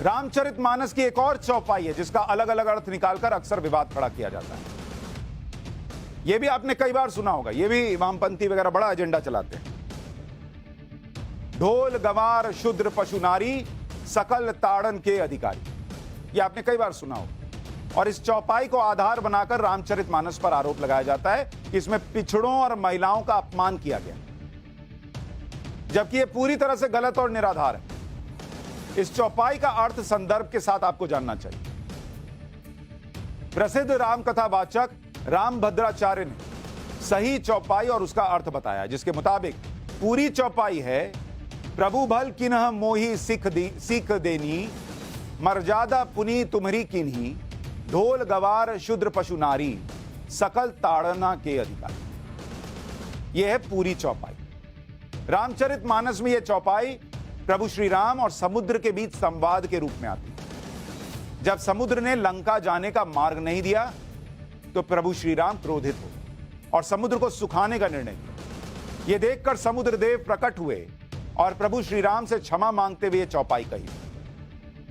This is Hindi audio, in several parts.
रामचरितमानस की एक और चौपाई है जिसका अलग अलग अर्थ निकालकर अक्सर विवाद खड़ा किया जाता है। यह भी आपने कई बार सुना होगा, यह भी वामपंथी वगैरह बड़ा एजेंडा चलाते हैं। ढोल गंवार शूद्र पशु नारी सकल ताड़न के अधिकारी, यह आपने कई बार सुना होगा। और इस चौपाई को आधार बनाकर रामचरितमानस पर आरोप लगाया जाता है कि इसमें पिछड़ों और महिलाओं का अपमान किया गया, जबकि यह पूरी तरह से गलत और निराधार है। इस चौपाई का अर्थ संदर्भ के साथ आपको जानना चाहिए। प्रसिद्ध रामकथावाचक रामभद्राचार्य ने सही चौपाई और उसका अर्थ बताया, जिसके मुताबिक पूरी चौपाई है, प्रभु भल किन्ह मोही सीख देनी, मर्यादा पुनी तुम्हरी किन्ही, ढोल गवार शूद्र पशु नारी सकल ताड़ना के अधिकारी। यह है पूरी चौपाई। रामचरितमानस में यह चौपाई प्रभु श्री राम और समुद्र के बीच संवाद के रूप में आती है। जब समुद्र ने लंका जाने का मार्ग नहीं दिया तो प्रभु श्री राम क्रोधित हो और समुद्र को सुखाने का निर्णय लिया। यह देखकर समुद्र देव प्रकट हुए और प्रभु श्री राम से क्षमा मांगते हुए चौपाई कही।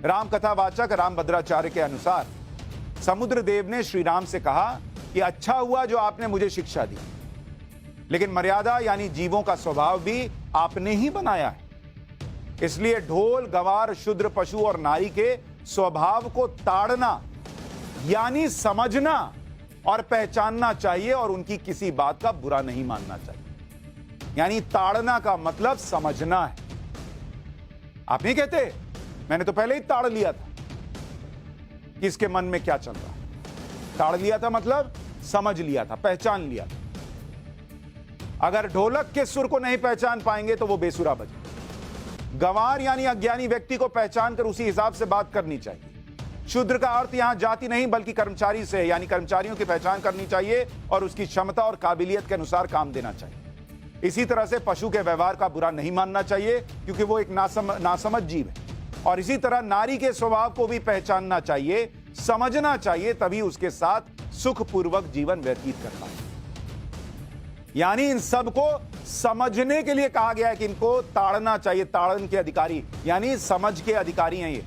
रामकथावाचक रामभद्राचार्य के अनुसार समुद्र देव ने श्री राम से कहा कि अच्छा हुआ जो आपने मुझे शिक्षा दी, लेकिन मर्यादा यानी जीवों का स्वभाव भी आपने ही बनाया है। इसलिए ढोल गंवार शूद्र पशु और नारी के स्वभाव को ताड़ना यानी समझना और पहचानना चाहिए और उनकी किसी बात का बुरा नहीं मानना चाहिए। यानी ताड़ना का मतलब समझना है। आप नहीं कहते, मैंने तो पहले ही ताड़ लिया था कि इसके मन में क्या चल रहा है। ताड़ लिया था मतलब समझ लिया था, पहचान लिया था। अगर ढोलक के सुर को नहीं पहचान पाएंगे तो वो बेसुरा बजे। गंवार यानी अज्ञानी व्यक्ति को पहचान कर उसी हिसाब से बात करनी चाहिए। शूद्र का अर्थ यहां जाति नहीं बल्कि कर्मचारी से, यानी कर्मचारियों की पहचान करनी चाहिए और उसकी क्षमता और काबिलियत के अनुसार काम देना चाहिए। इसी तरह से पशु के व्यवहार का बुरा नहीं मानना चाहिए क्योंकि वो एक नासमझ जीव है। और इसी तरह नारी के स्वभाव को भी पहचानना चाहिए, समझना चाहिए, तभी उसके साथ सुखपूर्वक जीवन व्यतीत कर पाए। यानी इन सबको समझने के लिए कहा गया है कि इनको ताड़ना चाहिए। ताड़न के अधिकारी यानी समझ के अधिकारी हैं ये।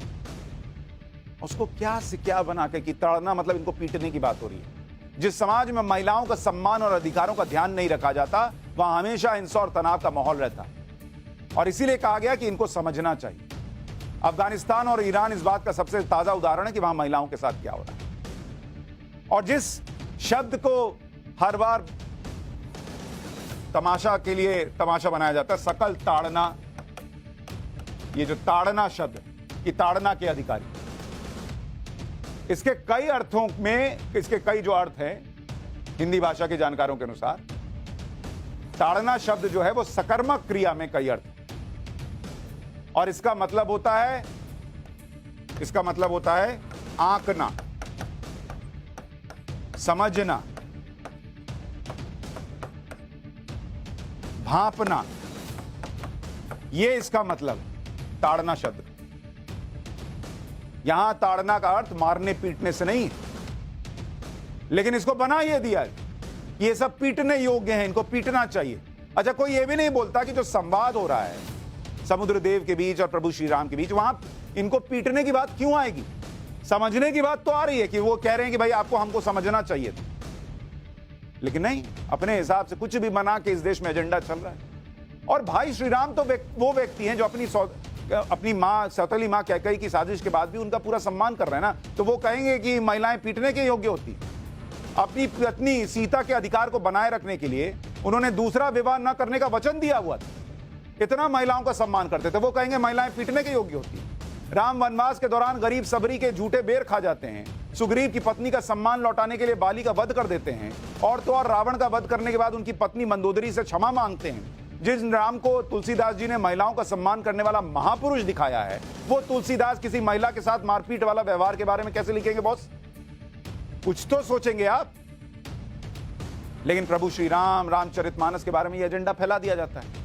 उसको क्या से क्या बना के कि ताड़ना मतलब इनको पीटने की बात हो रही है। जिस समाज में महिलाओं का सम्मान और अधिकारों का ध्यान नहीं रखा जाता वहां हमेशा हिंसा और तनाव का माहौल रहता है और इसीलिए कहा गया कि इनको समझना चाहिए। अफगानिस्तान और ईरान इस बात का सबसे ताजा उदाहरण है कि वहां महिलाओं के साथ क्या हो रहा है। और जिस शब्द को हर बार तमाशा के लिए तमाशा बनाया जाता है, सकल ताड़ना, ये जो ताड़ना शब्द कि ताड़ना के अधिकारी, इसके कई अर्थों में, इसके कई जो अर्थ हैं हिंदी भाषा के जानकारों के अनुसार, ताड़ना शब्द जो है वो सकर्मक क्रिया में कई अर्थ, और इसका मतलब होता है आंकना, समझना, भांपना। ये इसका मतलब ताड़ना शब्द। यहां ताड़ना का अर्थ मारने पीटने से नहीं, लेकिन इसको बना ये दिया कि ये सब पीटने योग्य हैं, इनको पीटना चाहिए। अच्छा, कोई ये भी नहीं बोलता कि जो संवाद हो रहा है समुद्र देव के बीच और प्रभु श्री राम के बीच, वहां इनको पीटने की बात क्यों आएगी? समझने की बात तो आ रही है कि वो कह रहे हैं कि भाई आपको हमको समझना चाहिए था, लेकिन नहीं, अपने हिसाब से कुछ भी बना के इस देश में एजेंडा चल रहा है। और भाई श्री राम तो वो व्यक्ति हैं जो अपनी माँ सौतेली माँ कैकेयी की साजिश के बाद भी उनका पूरा सम्मान कर रहे हैं ना, तो वो कहेंगे कि महिलाएं पीटने के योग्य होती। अपनी पत्नी सीता के अधिकार को बनाए रखने के लिए उन्होंने दूसरा विवाह न करने का वचन दिया हुआ था। इतना महिलाओं का सम्मान करते थे, वो कहेंगे महिलाएं पीटने के योग्य होती। राम वनवास के दौरान गरीब सबरी के झूठे बेर खा जाते हैं, सुग्रीव की पत्नी का सम्मान लौटाने के लिए बाली का वध कर देते हैं, और तो और रावण का वध करने के बाद उनकी पत्नी मंदोदरी से क्षमा मांगते हैं। जिस राम को तुलसीदास जी ने महिलाओं का सम्मान करने वाला महापुरुष दिखाया है, वो तुलसीदास किसी महिला के साथ मारपीट वाला व्यवहार के बारे में कैसे लिखेंगे बॉस? कुछ तो सोचेंगे आप। लेकिन प्रभु श्री राम रामचरितमानस के बारे में यह एजेंडा फैला दिया जाता है।